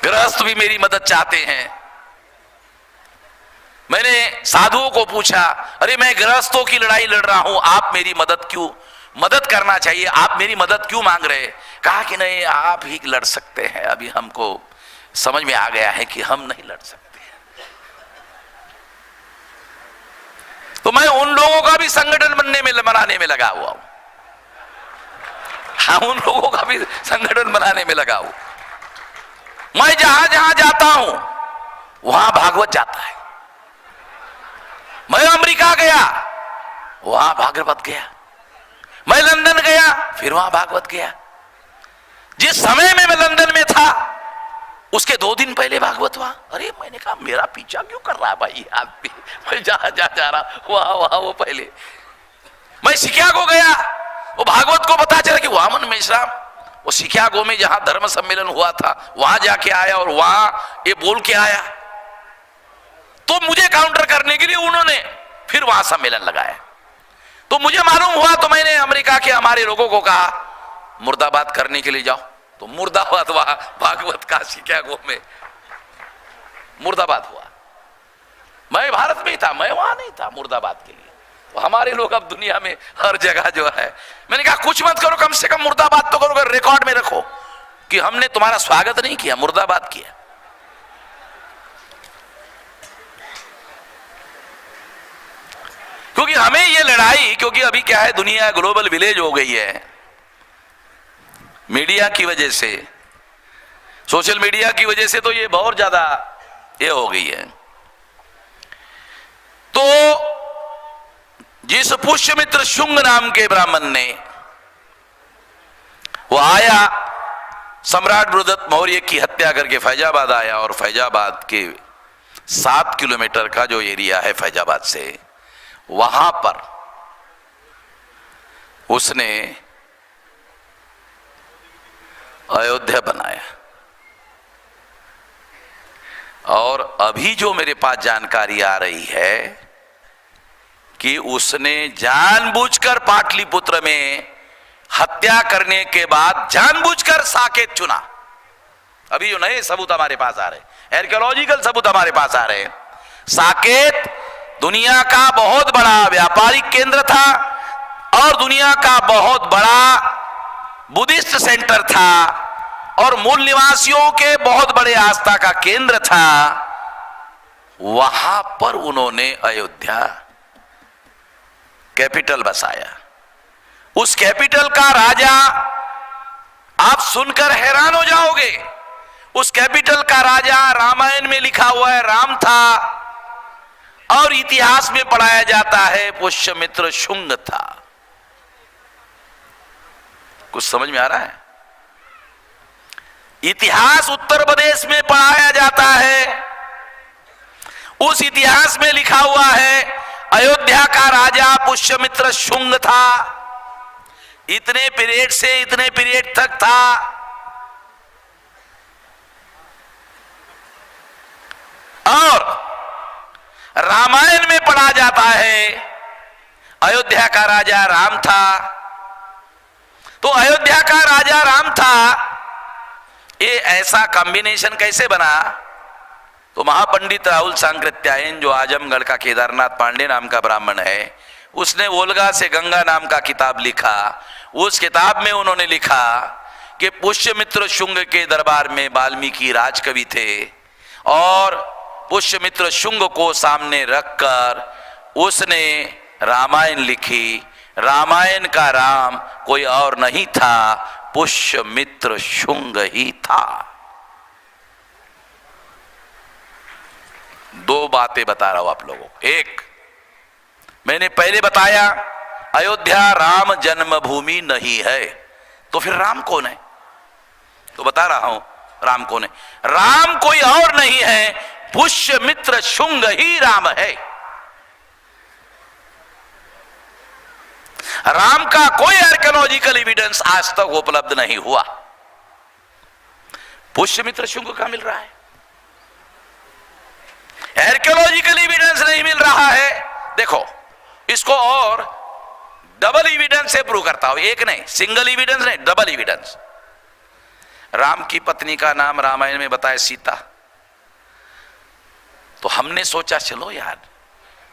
गृहस्थ भी मेरी मदद चाहते हैं। मैंने साधुओं को पूछा, अरे मैं गृहस्थों की लड़ाई लड़ रहा हूं, आप मेरी मदद करना चाहिए, आप मेरी मदद क्यों मांग रहे? कहा कि नहीं, आप ही लड़ सकते हैं, अभी हमको समझ में आ गया है कि हम नहीं लड़ सकते। तो मैं उन लोगों का भी संगठन बनाने में लगा हुआ हूं। हाँ, उन लोगों का भी संगठन बनाने में लगा हूं। मैं जहां जहां जाता हूं वहां भागवत जाता है। मैं अमेरिका गया, वहां भागवत गया। मैं लंदन गया, फिर वहां भागवत गया। जिस समय में मैं लंदन में था उसके 2 दिन पहले भागवत हुआ। अरे मैंने कहा मेरा पीछा क्यों कर रहा है भाई, आप भी मैं जहां जा रहा वहां वो पहले। मैं शिकागो गया, वो भागवत को पता चला कि वामन मेश्राम वो शिकागो में जहां धर्म सम्मेलन हुआ था वहां जाके आया और वहां ये बोल के आया। तो मुझे काउंटर करने के लिए उन्होंने फिर वहां सम्मेलन लगाया। तो मुझे मालूम हुआ तो मैंने अमेरिका के हमारे लोगों को कहा मुर्दाबाद करने के लिए जाओ, तो मुर्दाबाद वहां भागवत काशी क्या गो में मुर्दाबाद हुआ। मैं भारत में ही था, मैं वहां नहीं था मुर्दाबाद के लिए। तो हमारे लोग अब दुनिया में हर जगह जो है, मैंने कहा कुछ मत करो, कम से कम मुर्दाबाद तो करो, रिकॉर्ड में रखो कि हमने तुम्हारा स्वागत नहीं किया, मुर्दाबाद किया। क्योंकि हमें ये लड़ाई, क्योंकि अभी क्या है, दुनिया ग्लोबल विलेज हो गई है, मीडिया की वजह से, सोशल मीडिया की वजह से तो ये बहुत ज्यादा ये हो गई है। तो जिस पुष्यमित्र शुंग नाम के ब्राह्मण ने वो आया, सम्राट बृहदत्त मौर्य की हत्या करके फैजाबाद आया, और फैजाबाद के 7 किलोमीटर का जो एरिया है फैजाबाद से, वहां पर उसने अयोध्या बनाया। और अभी जो मेरे पास जानकारी आ रही है कि उसने जानबूझकर पाटलिपुत्र में हत्या करने के बाद जानबूझकर साकेत चुना। अभी जो नए सबूत हमारे पास आ रहे, आर्कियोलॉजिकल सबूत हमारे पास आ रहे, साकेत दुनिया का बहुत बड़ा व्यापारिक केंद्र था और दुनिया का बहुत बड़ा बुद्धिस्ट सेंटर था और मूल निवासियों के बहुत बड़े आस्था का केंद्र था। वहां पर उन्होंने अयोध्या कैपिटल बसाया। उस कैपिटल का राजा, आप सुनकर हैरान हो जाओगे, उस कैपिटल का राजा रामायण में लिखा हुआ है राम था, और इतिहास में पढ़ाया जाता है पुष्यमित्र शुंग था। कुछ समझ में आ रहा है? इतिहास उत्तर प्रदेश में पढ़ाया जाता है, उस इतिहास में लिखा हुआ है अयोध्या का राजा पुष्यमित्र शुंग था, इतने पीरियड से इतने पीरियड तक था। और रामायण में पढ़ा जाता है अयोध्या का राजा राम था। तो अयोध्या का राजा राम था, ये ऐसा कॉम्बिनेशन कैसे बना? तो महापंडित राहुल सांकृत्यायन, जो आजमगढ़ का केदारनाथ पांडे नाम का ब्राह्मण है, उसने ओल्गा से गंगा नाम का किताब लिखा। उस किताब में उन्होंने लिखा कि पुष्यमित्र शुंग के दरबार में वाल्मीकि राजकवि थे, और पुष्यमित्र शुंग को सामने रखकर उसने रामायण लिखी। रामायण का राम कोई और नहीं था, पुष्यमित्र शुंग ही था। दो बातें बता रहा हूं आप लोगों को। एक, मैंने पहले बताया अयोध्या राम जन्मभूमि नहीं है, तो फिर राम कौन है? तो बता रहा हूं राम कौन है। राम कोई और नहीं है, पुष्यमित्र शुंग ही राम है। राम का कोई आर्कियोलॉजिकल एविडेंस आज तक उपलब्ध नहीं हुआ, पुष्यमित्र शुंग का मिल रहा है। आर्कियोलॉजिकल एविडेंस नहीं मिल रहा है। देखो, इसको और डबल एविडेंस से प्रूव करता हूं, एक नहीं, सिंगल एविडेंस नहीं, डबल एविडेंस। राम की पत्नी का नाम रामायण में बताया सीता। तो हमने सोचा चलो यार,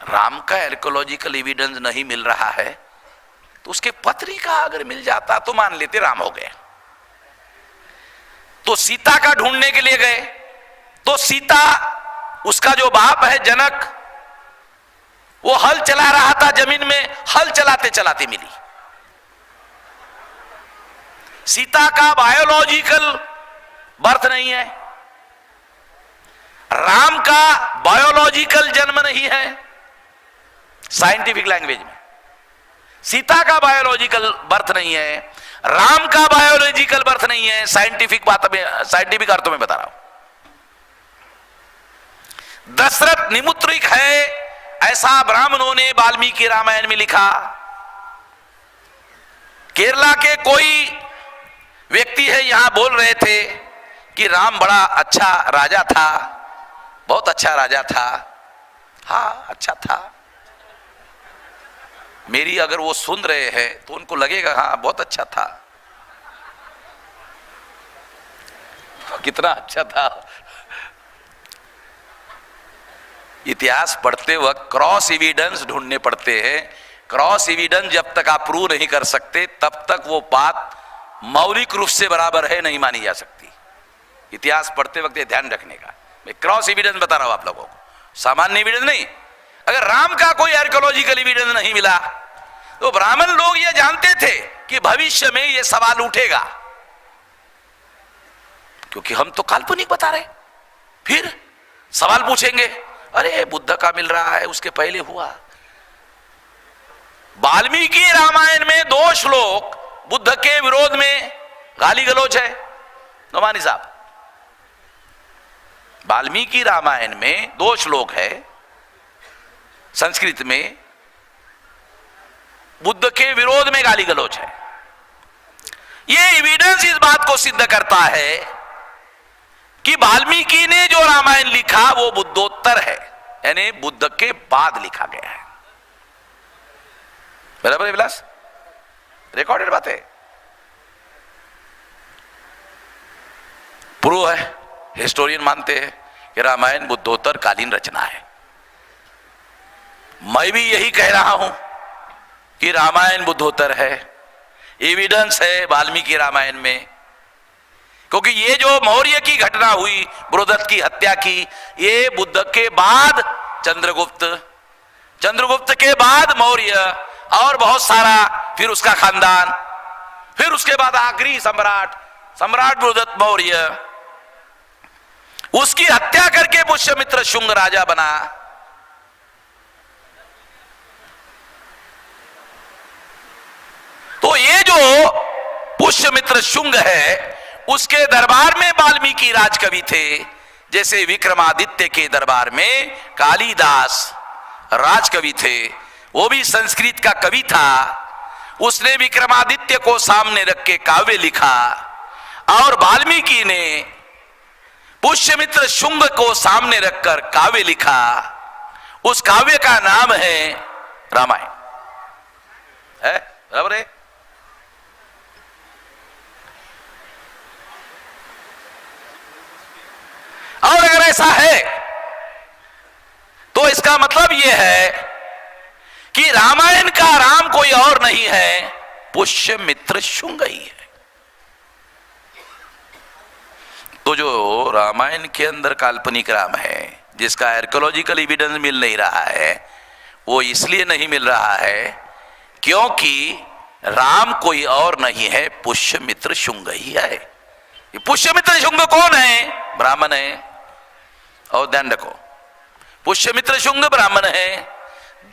राम का आर्कियोलॉजिकल एविडेंस नहीं मिल रहा है, तो उसके पत्नी का अगर मिल जाता तो मान लेते राम हो गए। तो सीता का ढूंढने के लिए गए, तो सीता, उसका जो बाप है जनक, वो हल चला रहा था जमीन में, हल चलाते चलाते मिली। सीता का बायोलॉजिकल बर्थ नहीं है, राम का बायोलॉजिकल जन्म नहीं है। साइंटिफिक लैंग्वेज में सीता का बायोलॉजिकल बर्थ नहीं है, राम का बायोलॉजिकल बर्थ नहीं है। साइंटिफिक बात में, साइंटिफिक अर्थों में बता रहा हूं। दशरथ निमुत्रिक है, ऐसा ब्राह्मणों ने वाल्मीकि रामायण में लिखा। केरला के कोई व्यक्ति है यहां बोल रहे थे कि राम बड़ा अच्छा राजा था, बहुत अच्छा राजा था। हाँ, अच्छा था। मेरी अगर वो सुन रहे हैं तो उनको लगेगा हाँ बहुत अच्छा था, कितना अच्छा था। इतिहास पढ़ते वक्त क्रॉस एविडेंस ढूंढने पड़ते हैं। क्रॉस एविडेंस जब तक आप प्रूव नहीं कर सकते तब तक वो बात मौलिक रूप से बराबर है नहीं मानी जा सकती। इतिहास पढ़ते वक्त ये ध्यान रखने का। मैं क्रॉस एविडेंस बता रहा हूं आप लोगों को, सामान्य एविडेंस नहीं। अगर राम का कोई आर्कियोलॉजिकल एविडेंस नहीं मिला तो ब्राह्मण लोग ये जानते थे कि भविष्य में ये सवाल उठेगा, क्योंकि हम तो काल्पनिक बता रहे। फिर सवाल पूछेंगे, अरे बुद्ध का मिल रहा है, उसके पहले हुआ। वाल्मीकि रामायण में 2 श्लोक बुद्ध के विरोध में गाली गलौज है। नोमानी साहब, वाल्मीकि रामायण में 2 श्लोक है संस्कृत में, बुद्ध के विरोध में गाली गलौज है। यह एविडेंस इस बात को सिद्ध करता है कि वाल्मीकि ने जो रामायण लिखा वो बुद्धोत्तर है, यानी बुद्ध के बाद लिखा गया है। बराबर है विलास? रिकॉर्डेड बात है, प्रूव है। हिस्टोरियन मानते हैं कि रामायण बुद्धोत्तर कालीन रचना है। मैं भी यही कह रहा हूं कि रामायण बुद्धोत्तर है। एविडेंस है वाल्मीकि रामायण में, क्योंकि ये जो मौर्य की घटना हुई, बृहदत्त की हत्या की, ये बुद्ध के बाद चंद्रगुप्त, चंद्रगुप्त के बाद मौर्य और बहुत सारा, फिर उसका खानदान, फिर उसके बाद आखिरी सम्राट, सम्राट बृहदत्त मौर्य, उसकी हत्या करके पुष्यमित्र शुंग राजा बना। तो ये जो पुष्यमित्र शुंग है उसके दरबार में वाल्मीकि राजकवि थे। जैसे विक्रमादित्य के दरबार में कालिदास राजकवि थे, वो भी संस्कृत का कवि था। उसने विक्रमादित्य को सामने रख के काव्य लिखा, और वाल्मीकि ने पुष्यमित्र शुंग को सामने रखकर काव्य लिखा। उस काव्य का नाम है रामायण। है बराबर है? और अगर ऐसा है तो इसका मतलब यह है कि रामायण का राम कोई और नहीं है, पुष्यमित्र शुंग ही है। तो जो रामायण के अंदर काल्पनिक राम है, जिसका आर्कियोलॉजिकल एविडेंस मिल नहीं रहा है, वो इसलिए नहीं मिल रहा है क्योंकि राम कोई और नहीं है, पुष्यमित्र शुंग ही है। ये पुष्यमित्र शुंग कौन है? ब्राह्मण है। और ध्यान रखो, पुष्यमित्र शुंग ब्राह्मण है।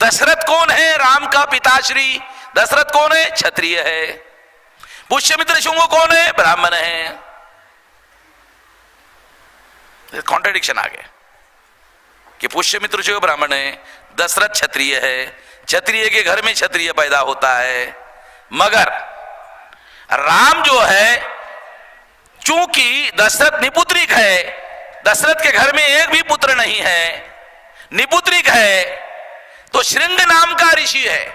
दशरथ कौन है? राम का पिताश्री दशरथ कौन है? क्षत्रिय है। पुष्यमित्र शुंग कौन है? ब्राह्मण है। कॉन्ट्रडिक्शन आ गया कि पुष्यमित्र शुंग ब्राह्मण है, दशरथ क्षत्रिय है, क्षत्रिय के घर में क्षत्रिय पैदा होता है। मगर राम जो है, चूंकि दशरथ निपुत्रिक है, दशरथ के घर में एक भी पुत्र नहीं है, निपुत्रिक है, तो श्रृंग नाम का ऋषि है,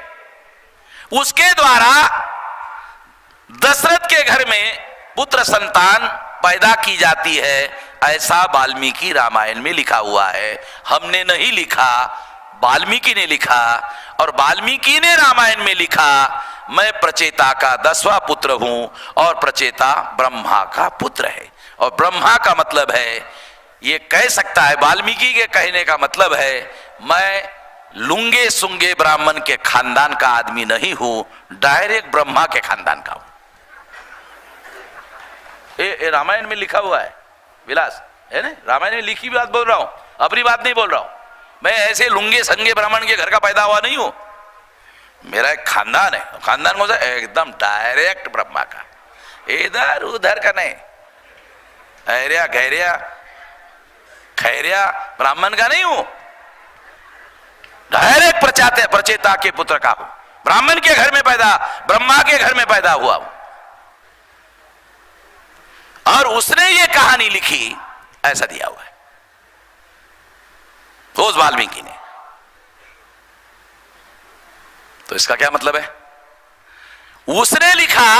उसके द्वारा दशरथ के घर में पुत्र संतान पैदा की जाती है। ऐसा वाल्मीकि रामायण में लिखा हुआ है। हमने नहीं लिखा, वाल्मीकि ने लिखा। और वाल्मीकि ने रामायण में लिखा, मैं प्रचेता का 10वां पुत्र हूं और प्रचेता ब्रह्मा का पुत्र है। और ब्रह्मा का मतलब है, ये कह सकता है, वाल्मीकि के कहने का मतलब है, मैं लुंगे सुंगे ब्राह्मण के खानदान का आदमी नहीं हूं, डायरेक्ट ब्रह्मा के खानदान का हूं। ये रामायण में लिखा हुआ है विलास, है ना? रामायण में लिखी बात बोल रहा हूं, अपनी बात नहीं बोल रहा हूं। मैं ऐसे लुंगे संगे ब्राह्मण के घर का पैदा हुआ नहीं हूं। मेरा एक खानदान है, खानदान कौन सा? एकदम डायरेक्ट ब्रह्मा का, इधर उधर का नहीं, ऐरिया गैरिया खैरिया ब्राह्मण का नहीं हूं, डायरेक्ट प्रचेता के पुत्र का हूं। ब्राह्मण के घर में पैदा, ब्रह्मा के घर में पैदा हुआ हूं। और उसने ये कहानी लिखी, ऐसा दिया हुआ है उस वाल्मीकि ने। तो इसका क्या मतलब है? उसने लिखा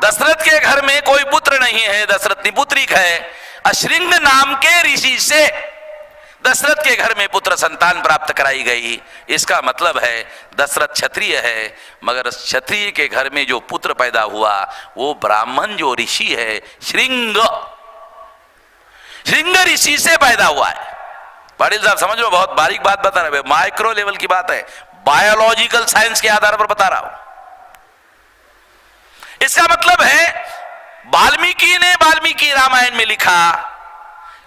दशरथ के घर में कोई पुत्र नहीं है, दशरथ निपुत्रिक है। अश्रिंग नाम के ऋषि से दशरथ के घर में पुत्र संतान प्राप्त कराई गई। इसका मतलब है दशरथ क्षत्रिय है, मगर क्षत्रिय के घर में जो पुत्र पैदा हुआ वो ब्राह्मण जो ऋषि है श्रृंग ऋषि से पैदा हुआ है। पाटिल साहब समझ लो, बहुत बारीक बात बता रहे, माइक्रो लेवल की बात है, बायोलॉजिकल साइंस के आधार पर बता रहा हूं। इसका मतलब है वाल्मीकि ने वाल्मीकि रामायण में लिखा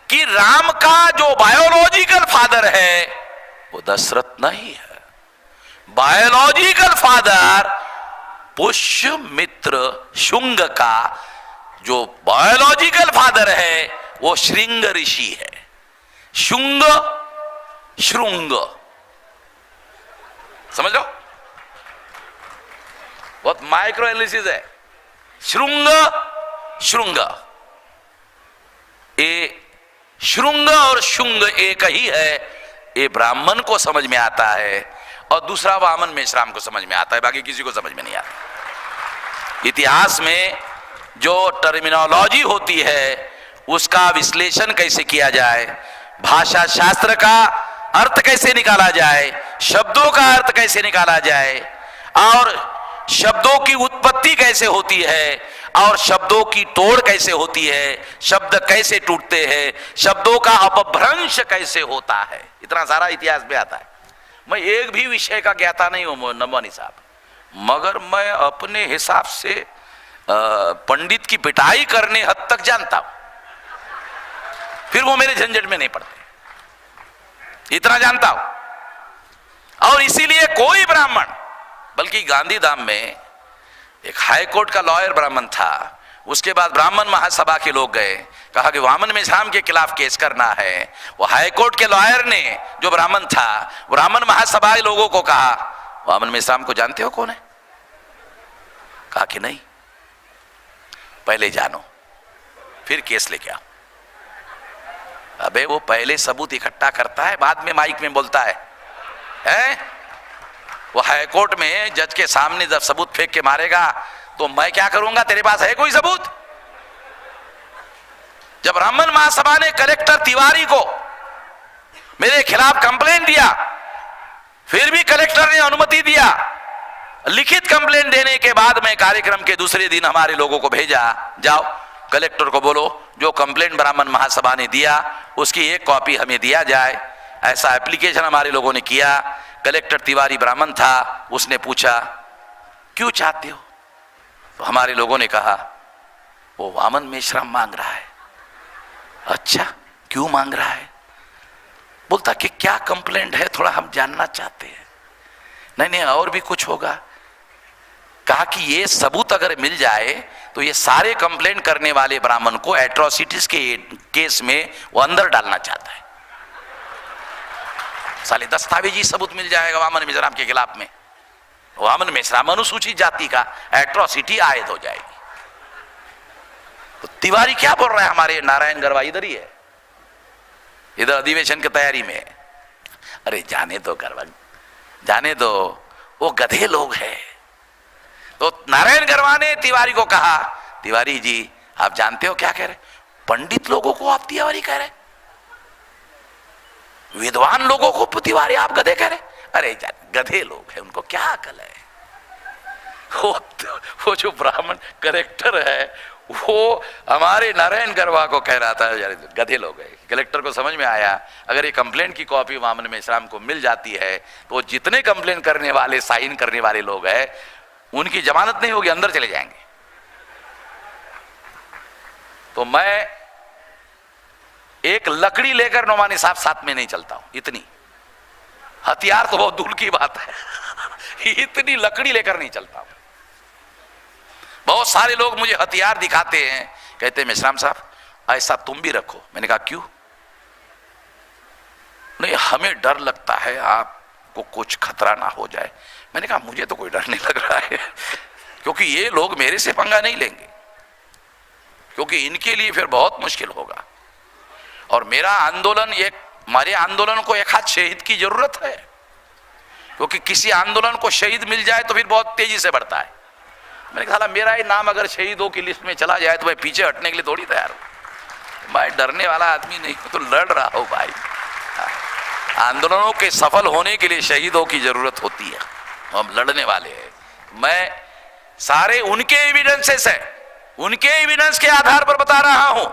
कि राम का जो बायोलॉजिकल फादर है वो दशरथ नहीं है। बायोलॉजिकल फादर पुष्यमित्र शुंग का जो बायोलॉजिकल फादर है वो श्रृंग ऋषि है। शुंग श्रृंग, समझ लो, बहुत माइक्रो एनालिसिस है। श्रृंग श्रृंग, ए श्रृंग और शुंग एक ही है, ये ब्राह्मण को समझ में आता है और दूसरा वामन मेश्राम को समझ में आता है, बाकी किसी को समझ में नहीं आता। इतिहास में जो टर्मिनोलॉजी होती है उसका विश्लेषण कैसे किया जाए, भाषा शास्त्र का अर्थ कैसे निकाला जाए, शब्दों का अर्थ कैसे निकाला जाए, और शब्दों की उत्पत्ति कैसे होती है, और शब्दों की तोड़ कैसे होती है, शब्द कैसे टूटते हैं, शब्दों का अपभ्रंश कैसे होता है, इतना सारा इतिहास में आता है। मैं एक भी विषय का ज्ञाता नहीं हूं नमवानी साहब, मगर मैं अपने हिसाब से पंडित की पिटाई करने हद तक जानता हूं, फिर वो मेरे झंझट में नहीं पड़ते, इतना जानता हूं। और इसीलिए कोई ब्राह्मण, बल्कि गांधीधाम में एक हाई कोर्ट का लॉयर ब्राह्मण था, उसके बाद ब्राह्मण महासभा के लोग गए, कहा कि वामन मेश्राम के खिलाफ केस करना है। वो हाई कोर्ट के लॉयर ने, जो ब्राह्मण था, ब्राह्मण महासभा के लोगों को कहा, वामन मेश्राम को जानते हो कौन है? कहा कि नहीं, पहले जानो फिर केस लेके आओ। अबे वो पहले सबूत इकट्ठा करता है, बाद में माइक में बोलता है, वो हाईकोर्ट में जज के सामने जब सबूत फेंक के मारेगा तो मैं क्या करूंगा? तेरे पास है कोई सबूत? जब ब्राह्मण महासभा ने कलेक्टर तिवारी को मेरे खिलाफ कंप्लेंट दिया, फिर भी कलेक्टर ने अनुमति दिया। लिखित कंप्लेंट देने के बाद में कार्यक्रम के दूसरे दिन हमारे लोगों को भेजा, जाओ कलेक्टर को बोलो जो कंप्लेंट ब्राह्मण महासभा ने दिया उसकी एक कॉपी हमें दिया जाए। ऐसा एप्लीकेशन हमारे लोगों ने किया। कलेक्टर तिवारी ब्राह्मण था, उसने पूछा क्यों चाहते हो? तो हमारे लोगों ने कहा वो वामन मेश्राम मांग रहा है। अच्छा, क्यों मांग रहा है? बोलता कि क्या कंप्लेंट है, थोड़ा हम जानना चाहते हैं। नहीं और भी कुछ होगा। कहा कि ये सबूत अगर मिल जाए तो ये सारे कंप्लेंट करने वाले ब्राह्मण को एट्रोसिटीज के केस में वो अंदर डालना चाहता है। साले दस्तावेजी सबूत मिल जाएगा वामन मेश्राम के खिलाफ में, वामन मेश्राम अनुसूचित जाति का, एट्रोसिटी आयद हो जाएगी। तो तिवारी क्या बोल रहा है? हमारे नारायण गरवा इधर ही है, इधर अधिवेशन की तैयारी में। अरे जाने दो गरवा, जाने दो, वो गधे लोग हैं। तो नारायण गरवा ने तिवारी को कहा, तिवारी जी आप जानते हो क्या कह रहे? पंडित लोगों को आप तिवारी कह रहे, विद्वान लोगों को तिवारी आप गधे कह रहे? अरे गधे लोग हैं, उनको क्या अकल है? वो जो ब्राह्मण कलेक्टर है वो हमारे नारायण गरवा को कह रहा था गधे लोग हैं। कलेक्टर को समझ में आया अगर ये कंप्लेंट की कॉपी वामन मेश्राम को मिल जाती है तो जितने कंप्लेंट करने वाले, साइन करने वाले लोग हैं उनकी जमानत नहीं होगी, अंदर चले जाएंगे। तो मैं एक लकड़ी लेकर नोमानी साहब साथ में नहीं चलता हूं, इतनी हथियार तो बहुत दूर की बात है इतनी लकड़ी लेकर नहीं चलता हूं। बहुत सारे लोग मुझे हथियार दिखाते हैं, कहते हैं मेश्राम साहब ऐसा तुम भी रखो। मैंने कहा क्यों? नहीं हमें डर लगता है आपको कुछ खतरा ना हो जाए। मैंने कहा मुझे तो कोई डर नहीं लग रहा है क्योंकि ये लोग मेरे से पंगा नहीं लेंगे, क्योंकि इनके लिए फिर बहुत मुश्किल होगा। और मेरा आंदोलन, एक हमारे आंदोलन को एक हाथ शहीद की जरूरत है। क्योंकि किसी आंदोलन को शहीद मिल जाए तो फिर बहुत तेजी से बढ़ता है। मैंने कहा मेरा ही नाम अगर शहीदों की लिस्ट में चला जाए तो मैं पीछे हटने के लिए थोड़ी तैयार हूं। मैं डरने वाला आदमी नहीं हूं, तो लड़ रहा हूं भाई। आंदोलनों के सफल होने के लिए शहीदों की जरूरत होती है, हम लड़ने वाले हैं। मैं सारे उनके एविडेंसेस है, उनके एविडेंस के आधार पर बता रहा हूं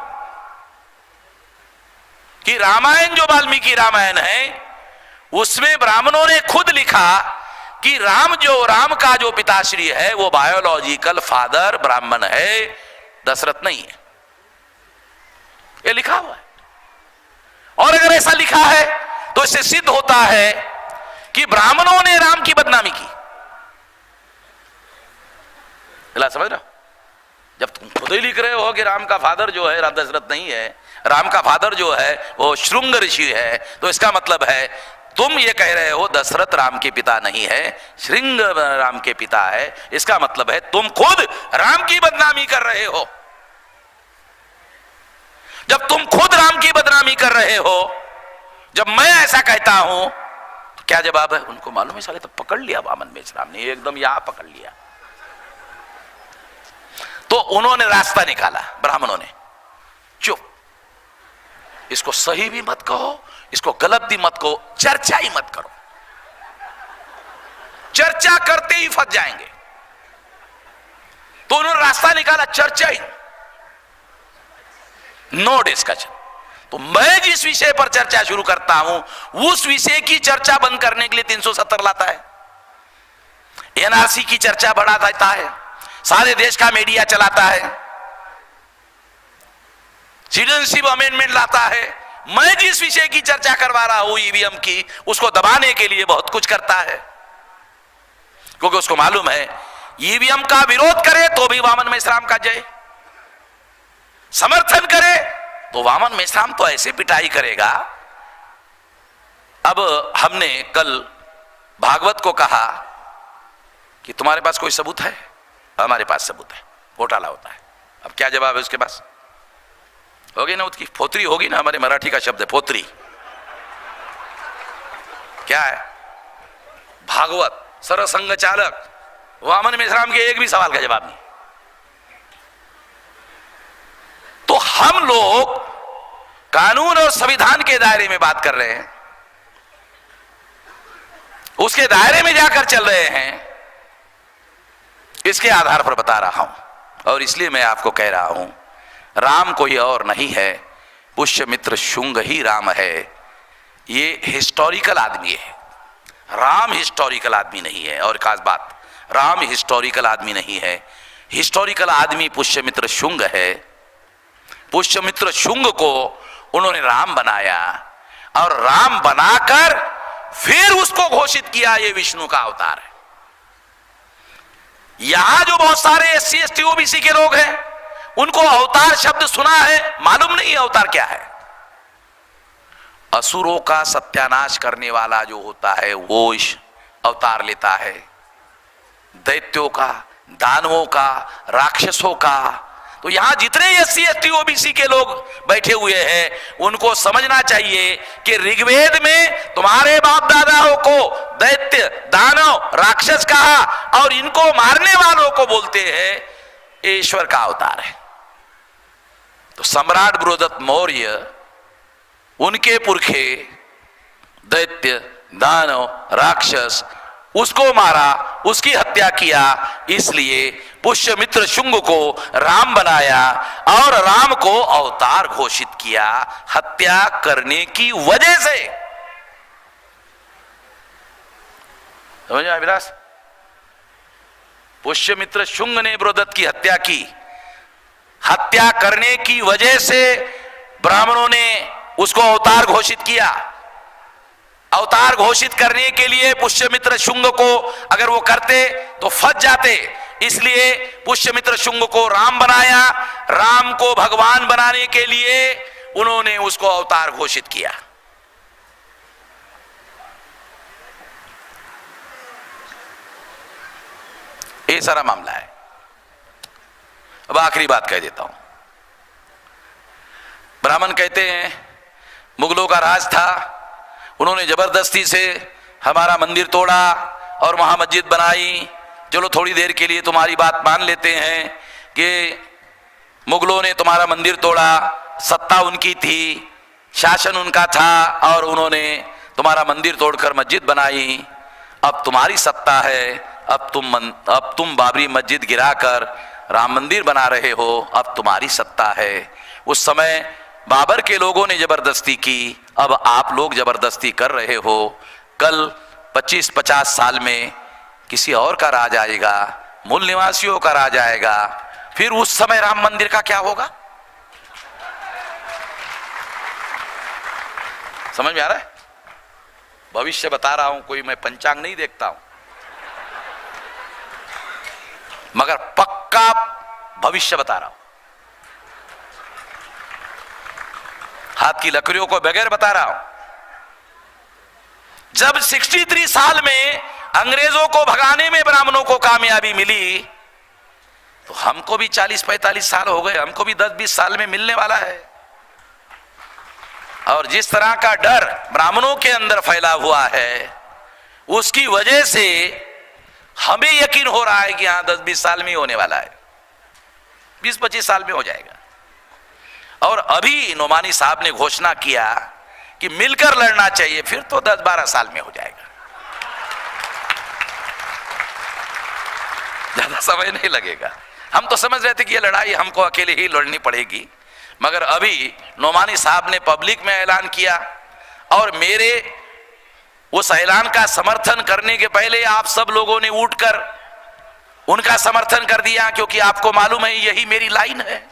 कि रामायण जो वाल्मीकि रामायण है उसमें ब्राह्मणों ने खुद लिखा कि राम का जो पिताश्री है वो बायोलॉजिकल फादर ब्राह्मण है, दशरथ नहीं है। ये लिखा हुआ है। और अगर ऐसा लिखा है तो इससे सिद्ध होता है कि ब्राह्मणों ने राम की बदनामी की। समझ रहे हो? जब तुम खुद ही लिख रहे हो कि राम का फादर जो है दशरथ नहीं है, राम का फादर जो है वो श्रृंग ऋषि है, तो इसका मतलब है तुम ये कह रहे हो दशरथ राम के पिता नहीं है, श्रृंग राम के पिता है। इसका मतलब है तुम खुद राम की बदनामी कर रहे हो। जब तुम खुद राम की बदनामी कर रहे हो, जब मैं ऐसा कहता हूं तो क्या जवाब है? उनको मालूम है साले तो पकड़ लिया वामन मेश्राम ने, एकदम यहां पकड़ लिया। तो उन्होंने रास्ता निकाला ब्राह्मणों ने, चुप, इसको सही भी मत कहो, इसको गलत भी मत कहो, चर्चा ही मत करो। चर्चा करते ही फंस जाएंगे। तो उन्होंने रास्ता निकाला, चर्चा ही, नो डिस्कशन। तो मैं जिस विषय पर चर्चा शुरू करता हूं उस विषय की चर्चा बंद करने के लिए 370 लाता है, एनआरसी की चर्चा बढ़ा देता है, सारे देश का मीडिया चलाता है, सिटीजनशिप अमेंडमेंट लाता है। मैं जिस विषय की चर्चा करवा रहा हूं ईवीएम की, उसको दबाने के लिए बहुत कुछ करता है, क्योंकि उसको मालूम है ईवीएम का विरोध करे तो भी वामन मेश्राम का जय, समर्थन करे तो वामन मेश्राम तो ऐसे पिटाई करेगा। अब हमने कल भागवत को कहा कि तुम्हारे पास कोई सबूत है? हमारे पास सबूत है, घोटाला होता है। अब क्या जवाब है उसके पास? होगी ना उसकी फोतरी होगी ना, हमारे मराठी का शब्द है फोतरी। क्या है? भागवत सरसंघ चालक वामन मेश्राम के एक भी सवाल का जवाब नहीं। तो हम लोग कानून और संविधान के दायरे में बात कर रहे हैं, उसके दायरे में जाकर चल रहे हैं, इसके आधार पर बता रहा हूं। और इसलिए मैं आपको कह रहा हूं राम कोई और नहीं है, पुष्यमित्र शुंग ही राम है। ये हिस्टोरिकल आदमी है, राम हिस्टोरिकल आदमी नहीं है। और खास बात, राम हिस्टोरिकल आदमी नहीं है, हिस्टोरिकल आदमी पुष्यमित्र शुंग है। पुष्यमित्र शुंग को उन्होंने राम बनाया और राम बनाकर फिर उसको घोषित किया ये विष्णु का अवतार है। यहां जो बहुत सारे SC ST OBC के लोग हैं उनको अवतार शब्द सुना है, मालूम नहीं अवतार क्या है। असुरों का सत्यानाश करने वाला जो होता है वो इस अवतार लेता है, दैत्यों का, दानवों का, राक्षसों का। तो यहां जितने SC ST OBC के लोग बैठे हुए हैं उनको समझना चाहिए कि ऋग्वेद में तुम्हारे बाप दादाओं को दैत्य, दानव, राक्षस कहा और इनको मारने वालों को बोलते हैं ईश्वर का अवतार है। तो सम्राट बृहदत्त मौर्य, उनके पुरखे दैत्य, दानव, राक्षस, उसको मारा, उसकी हत्या किया, इसलिए पुष्यमित्र शुंग को राम बनाया और राम को अवतार घोषित किया हत्या करने की वजह से। समझ आया विलास? पुष्यमित्र शुंग ने बृहदत्त की हत्या की, हत्या करने की वजह से ब्राह्मणों ने उसको अवतार घोषित किया। अवतार घोषित करने के लिए पुष्यमित्र शुंग को अगर वो करते तो फंस जाते, इसलिए पुष्यमित्र शुंग को राम बनाया। राम को भगवान बनाने के लिए उन्होंने उसको अवतार घोषित किया। ये सारा मामला है। अब आखिरी बात कह देता हूं। ब्राह्मण कहते हैं मुगलों का राज था, उन्होंने जबरदस्ती से हमारा मंदिर तोड़ा और वहां मस्जिद बनाई। चलो थोड़ी देर के लिए तुम्हारी बात मान लेते हैं कि मुगलों ने तुम्हारा मंदिर तोड़ा, सत्ता उनकी थी, शासन उनका था और उन्होंने तुम्हारा मंदिर तोड़कर मस्जिद बनाई। अब तुम्हारी सत्ता है, अब तुम बाबरी मस्जिद गिराकर राम मंदिर बना रहे हो, अब तुम्हारी सत्ता है। उस समय बाबर के लोगों ने जबरदस्ती की, अब आप लोग जबरदस्ती कर रहे हो। कल 25-50 साल में किसी और का राज आएगा, मूल निवासियों का राज आएगा, फिर उस समय राम मंदिर का क्या होगा? समझ में आ रहा है? भविष्य बता रहा हूं, कोई मैं पंचांग नहीं देखता हूं, मगर पक्का भविष्य बता रहा हूं, हाथ की लकड़ियों को बगैर बता रहा हूं। जब 63 साल में अंग्रेजों को भगाने में ब्राह्मणों को कामयाबी मिली, तो हमको भी 40-45 साल हो गए, हमको भी 10-20 साल में मिलने वाला है। और जिस तरह का डर ब्राह्मणों के अंदर फैला हुआ है, उसकी वजह से हमें यकीन हो रहा है कि हाँ 10-20 साल में ही होने वाला है, 20-25 साल में हो जाएगा। और अभी नोमानी साहब ने घोषणा किया कि मिलकर लड़ना चाहिए, फिर तो 10-12 साल में हो जाएगा, ज्यादा समय नहीं लगेगा। हम तो समझ रहे थे कि ये लड़ाई हमको अकेले ही लड़नी पड़ेगी, मगर अभी नोमानी साहब ने पब्लिक में ऐलान किया और मेरे उस ऐलान का समर्थन करने के पहले आप सब लोगों ने उठकर उनका समर्थन कर दिया, क्योंकि आपको मालूम है यही मेरी लाइन है।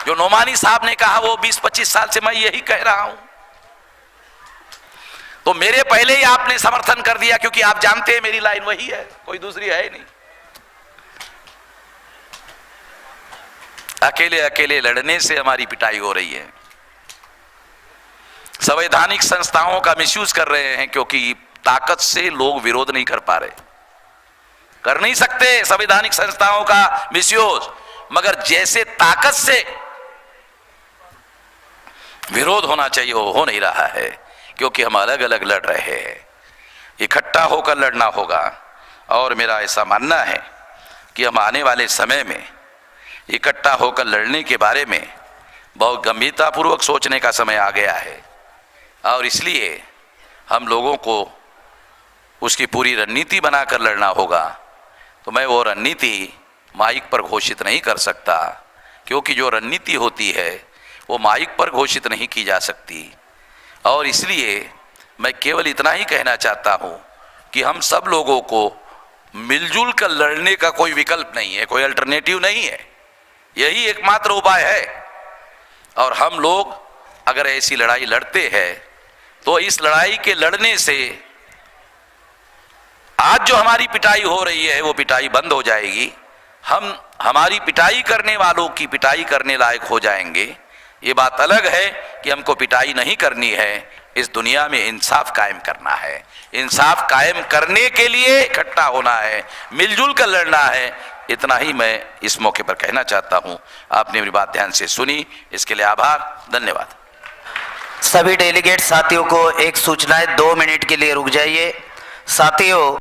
जो नोमानी साहब ने कहा वो 20-25 साल से मैं यही कह रहा हूं, तो मेरे पहले ही आपने समर्थन कर दिया, क्योंकि आप जानते हैं मेरी लाइन वही है, कोई दूसरी है नहीं। अकेले अकेले लड़ने से हमारी पिटाई हो रही है। संवैधानिक संस्थाओं का मिसयूज कर रहे हैं, क्योंकि ताकत से लोग विरोध नहीं कर पा रहे, कर नहीं सकते संवैधानिक संस्थाओं का मिसयूज, मगर जैसे ताकत से विरोध होना चाहिए वो हो नहीं रहा है, क्योंकि हम अलग अलग लड़ रहे हैं। इकट्ठा होकर लड़ना होगा। और मेरा ऐसा मानना है कि हम आने वाले समय में इकट्ठा होकर लड़ने के बारे में बहुत गंभीरतापूर्वक सोचने का समय आ गया है, और इसलिए हम लोगों को उसकी पूरी रणनीति बनाकर लड़ना होगा। तो मैं वो रणनीति माइक पर घोषित नहीं कर सकता, क्योंकि जो रणनीति होती है वो माइक पर घोषित नहीं की जा सकती। और इसलिए मैं केवल इतना ही कहना चाहता हूँ कि हम सब लोगों को मिलजुल कर लड़ने का कोई विकल्प नहीं है, कोई अल्टरनेटिव नहीं है, यही एकमात्र उपाय है। और हम लोग अगर ऐसी लड़ाई लड़ते हैं तो इस लड़ाई के लड़ने से आज जो हमारी पिटाई हो रही है वो पिटाई बंद हो जाएगी, हम हमारी पिटाई करने वालों की पिटाई करने लायक हो जाएंगे। ये बात अलग है कि हमको पिटाई नहीं करनी है, इस दुनिया में इंसाफ कायम करना है। इंसाफ कायम करने के लिए इकट्ठा होना है, मिलजुल कर लड़ना है। इतना ही मैं इस मौके पर कहना चाहता हूं। आपने मेरी बात ध्यान से सुनी, इसके लिए आभार, धन्यवाद। सभी डेलीगेट साथियों को एक सूचना है, 2 मिनट के लिए रुक जाइए। साथियों,